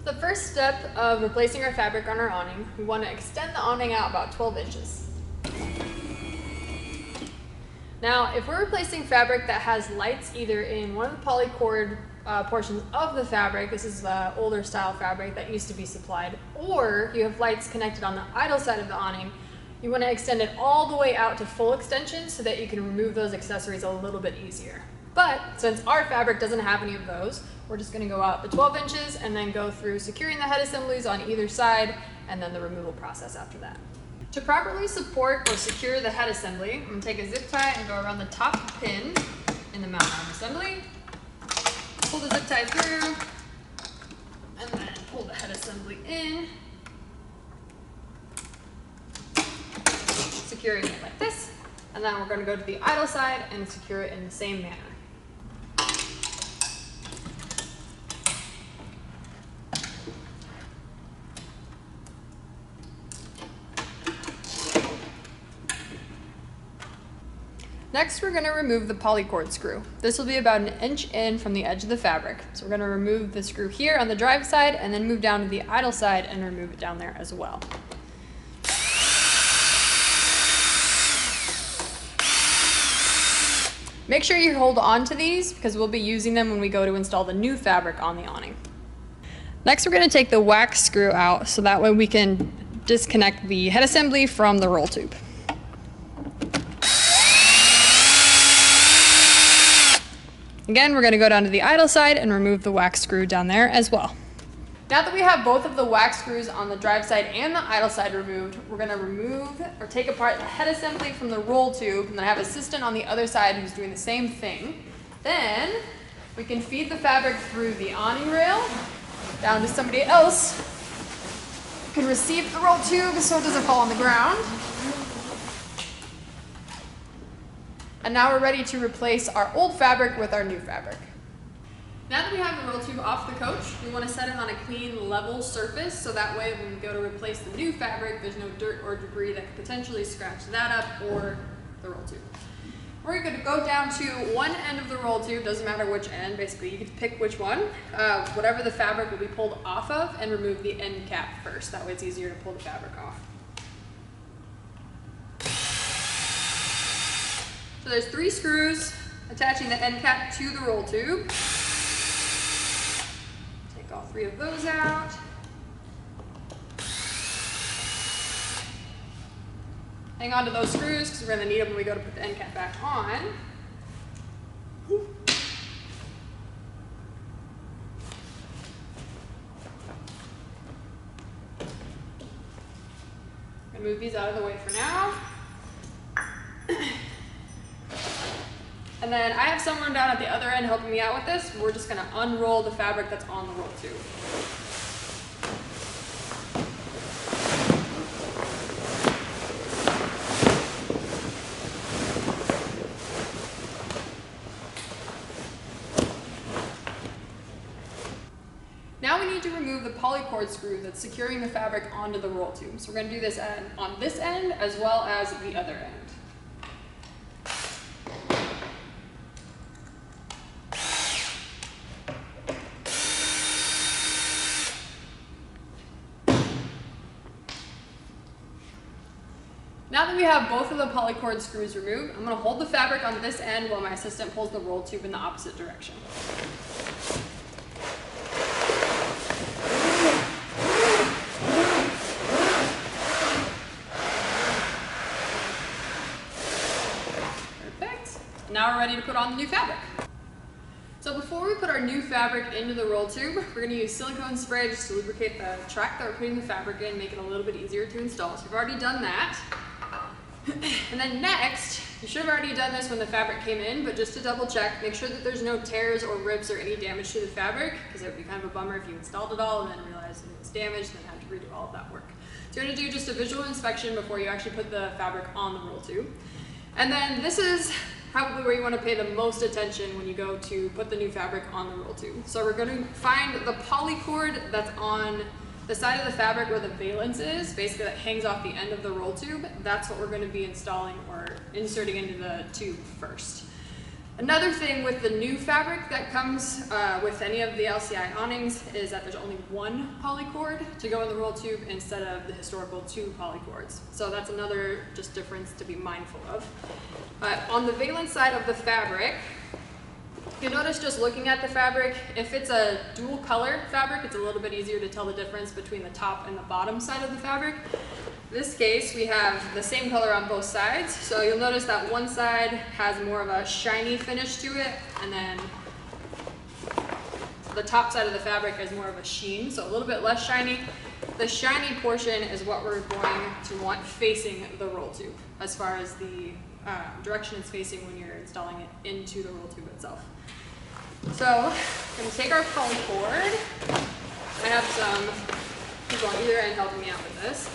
The first step of replacing our fabric on our awning, we want to extend the awning out about 12 inches. Now, if we're replacing fabric that has lights either in one of the polycord portions of the fabric, this is the older style fabric that used to be supplied, or you have lights connected on the idle side of the awning, you want to extend it all the way out to full extension so that you can remove those accessories a little bit easier. But since our fabric doesn't have any of those, we're just going to go out the 12 inches and then go through securing the head assemblies on either side and then the removal process after that. To properly support or secure the head assembly, I'm going to take a zip tie and go around the top pin in the mount arm assembly, pull the zip tie through, and then pull the head assembly in, securing it like this, and then we're going to go to the idle side and secure it in the same manner. Next, we're going to remove the polycord screw. This will be about 1 inch in from the edge of the fabric. So we're going to remove the screw here on the drive side and then move down to the idle side and remove it down there as well. Make sure you hold on to these because we'll be using them when we go to install the new fabric on the awning. Next, we're going to take the wax screw out so that way we can disconnect the head assembly from the roll tube. Again, we're going to go down to the idle side and remove the wax screw down there as well. Now that we have both of the wax screws on the drive side and the idle side removed, we're going to remove or take apart the head assembly from the roll tube, and then have an assistant on the other side who's doing the same thing. Then we can feed the fabric through the awning rail down to somebody else who can receive the roll tube so it doesn't fall on the ground. And now we're ready to replace our old fabric with our new fabric. Now that we have the roll tube off the coach, we want to set it on a clean, level surface so that way when we go to replace the new fabric, there's no dirt or debris that could potentially scratch that up or the roll tube. We're going to go down to one end of the roll tube, doesn't matter which end, basically you can pick which one, whatever the fabric will be pulled off of, and remove the end cap first. That way it's easier to pull the fabric off. So there's 3 screws attaching the end cap to the roll tube. Take all 3 of those out. Hang on to those screws because we're going to need them when we go to put the end cap back on. I'm going to move these out of the way for now. And then I have someone down at the other end helping me out with this. We're just going to unroll the fabric that's on the roll tube. Now we need to remove the polycord screw that's securing the fabric onto the roll tube. So we're going to do this on this end as well as the other end. Now that we have both of the polycord screws removed, I'm going to hold the fabric on this end while my assistant pulls the roll tube in the opposite direction. Perfect. Now we're ready to put on the new fabric. So before we put our new fabric into the roll tube, we're going to use silicone spray just to lubricate the track that we're putting the fabric in, make it a little bit easier to install. So we've already done that. And then next, you should have already done this when the fabric came in, but just to double check, make sure that there's no tears or rips or any damage to the fabric, because it would be kind of a bummer if you installed it all and then realized it was damaged and then had to redo all of that work. So you're going to do just a visual inspection before you actually put the fabric on the roll tube. And then this is probably where you want to pay the most attention when you go to put the new fabric on the roll tube. So we're going to find the polycord that's on the side of the fabric where the valance is, basically that hangs off the end of the roll tube. That's what we're going to be installing or inserting into the tube first. Another thing with the new fabric that comes with any of the LCI awnings is that there's only one polycord to go in the roll tube instead of the historical 2 polycords. So that's another just difference to be mindful of. On the valence side of the fabric, you'll notice just looking at the fabric, if it's a dual color fabric, it's a little bit easier to tell the difference between the top and the bottom side of the fabric. In this case, we have the same color on both sides, so you'll notice that one side has more of a shiny finish to it, and then the top side of the fabric is more of a sheen, so a little bit less shiny. The shiny portion is what we're going to want facing the roll tube, as far as the direction it's facing when you're installing it into the roll tube itself. So, I'm going to take our polycord. I have some people on either end helping me out with this.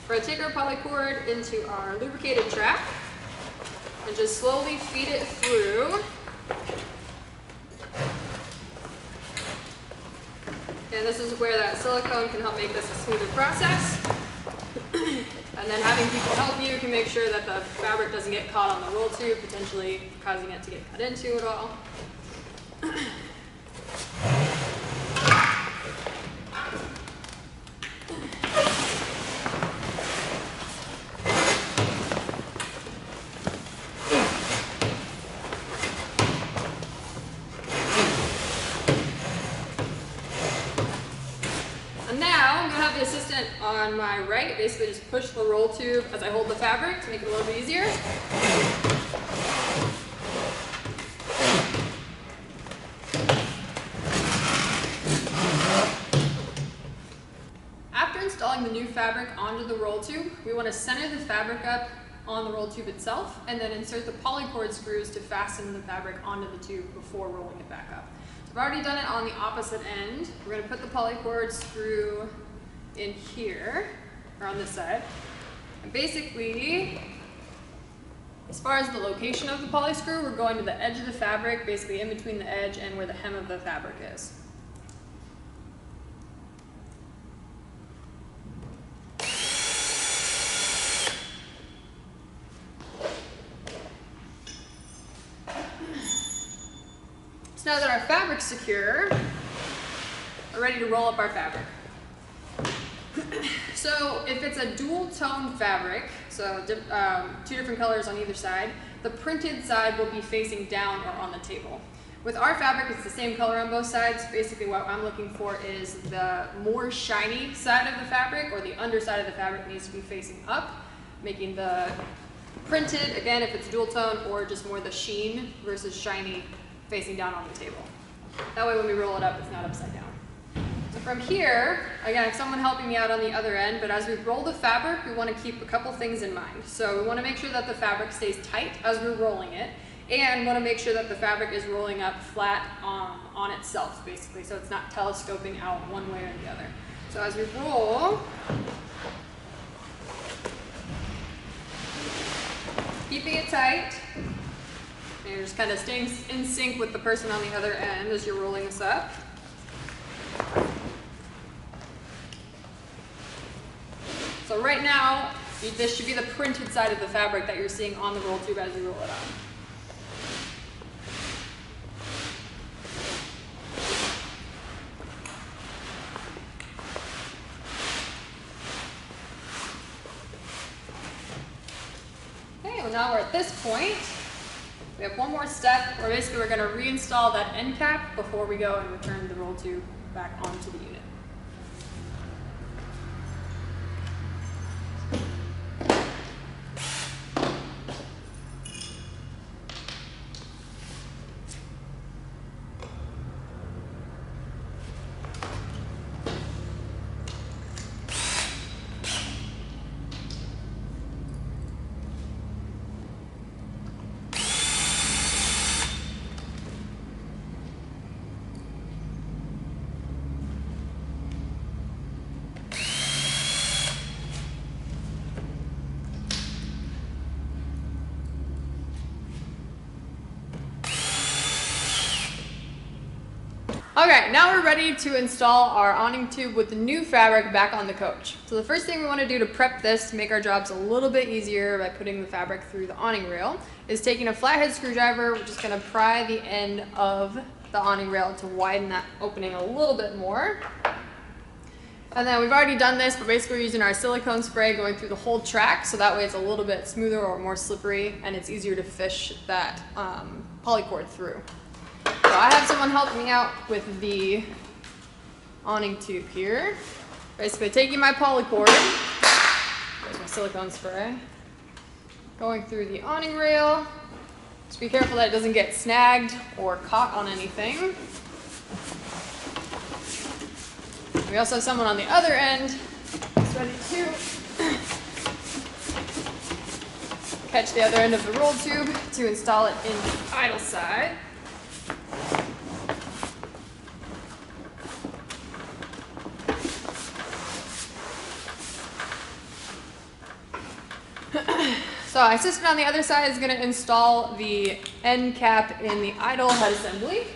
We're going to take our polycord into our lubricated track and just slowly feed it through. And this is where that silicone can help make this a smoother process. And then having people help you can make sure that the fabric doesn't get caught on the roll tube, potentially causing it to get cut into at all. The assistant on my right basically just push the roll tube as I hold the fabric to make it a little bit easier. After installing the new fabric onto the roll tube, we want to center the fabric up on the roll tube itself and then insert the polycord screws to fasten the fabric onto the tube before rolling it back up. So I've already done it on the opposite end. We're going to put the polycord screw in here, or on this side. And basically, as far as the location of the poly screw, we're going to the edge of the fabric, basically in between the edge and where the hem of the fabric is. So now that our fabric's secure, we're ready to roll up our fabric. So if it's a dual tone fabric, so 2 different colors on either side, the printed side will be facing down or on the table. With our fabric, it's the same color on both sides. Basically what I'm looking for is the more shiny side of the fabric, or the underside of the fabric needs to be facing up, making the printed, again, if it's dual tone, or just more the sheen versus shiny facing down on the table. That way when we roll it up, it's not upside down. So from here, again, I have someone helping me out on the other end, but as we roll the fabric, we want to keep a couple things in mind. So we want to make sure that the fabric stays tight as we're rolling it, and want to make sure that the fabric is rolling up flat on itself, basically, so it's not telescoping out one way or the other. So as we roll, keeping it tight, and you're just kind of staying in sync with the person on the other end as you're rolling this up. So right now, this should be the printed side of the fabric that you're seeing on the roll tube as you roll it up. Okay, well now we're at this point. We have one more step where basically we're going to reinstall that end cap before we go and return the roll tube back onto the unit. Okay, now we're ready to install our awning tube with the new fabric back on the coach. So the first thing we want to do to prep this to make our jobs a little bit easier by putting the fabric through the awning rail is taking a flathead screwdriver. We're just going to pry the end of the awning rail to widen that opening a little bit more. And then we've already done this, but basically we're using our silicone spray going through the whole track, so that way it's a little bit smoother or more slippery, and it's easier to fish that polycord through. So I have someone helping me out with the awning tube here. Basically taking my polycord, there's my silicone spray, going through the awning rail. Just be careful that it doesn't get snagged or caught on anything. We also have someone on the other end who's ready to catch the other end of the roll tube to install it in the idle side. So my assistant on the other side is going to install the end cap in the idle head assembly.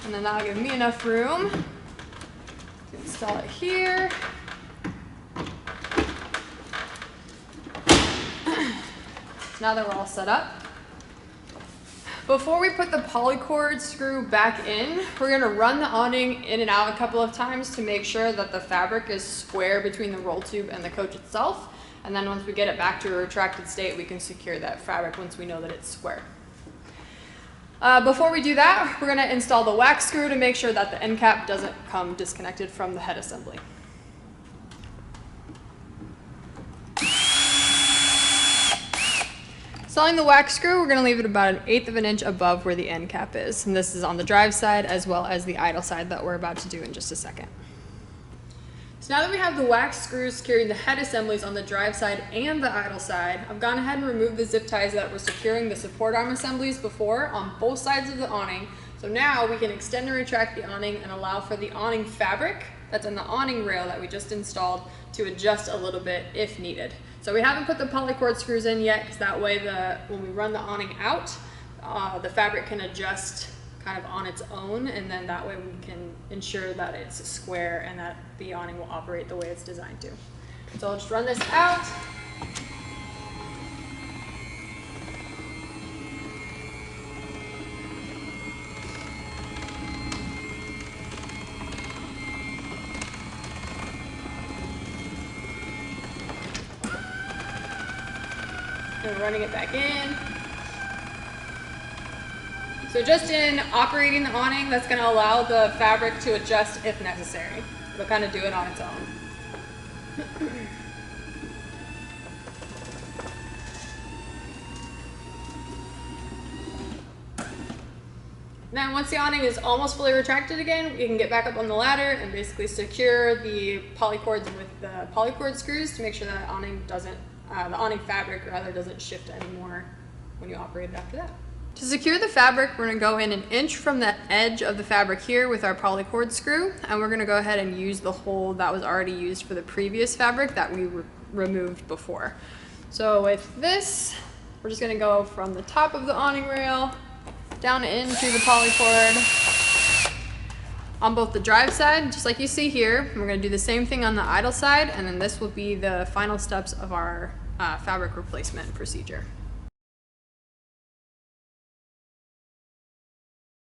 And then that'll give me enough room to install it here. Now that we're all set up, before we put the polycord screw back in, we're going to run the awning in and out a couple of times to make sure that the fabric is square between the roll tube and the coach itself. And then once we get it back to a retracted state, we can secure that fabric once we know that it's square. Before we do that, we're going to install the wax screw to make sure that the end cap doesn't come disconnected from the head assembly. Installing the wax screw, we're going to leave it about 1/8 of an inch above where the end cap is. And this is on the drive side as well as the idle side that we're about to do in just a second. So now that we have the wax screws securing the head assemblies on the drive side and the idle side, I've gone ahead and removed the zip ties that were securing the support arm assemblies before on both sides of the awning. So now we can extend and retract the awning and allow for the awning fabric that's on the awning rail that we just installed to adjust a little bit if needed. So we haven't put the polycord screws in yet, because that way when we run the awning out, the fabric can adjust kind of on its own, and then that way we can ensure that it's square and that the awning will operate the way it's designed to. So I'll just run this out. And running it back in. So just in operating the awning, that's going to allow the fabric to adjust if necessary. It'll kind of do it on its own. Then once the awning is almost fully retracted again, you can get back up on the ladder and basically secure the polycords with the polycord screws to make sure that the awning fabric rather doesn't shift anymore when you operate it after that. To secure the fabric, we're going to go in 1 inch from the edge of the fabric here with our polycord screw, and we're going to go ahead and use the hole that was already used for the previous fabric that we removed before. So with this, we're just going to go from the top of the awning rail down into the polycord on both the drive side, just like you see here. We're going to do the same thing on the idle side, and then this will be the final steps of our fabric replacement procedure.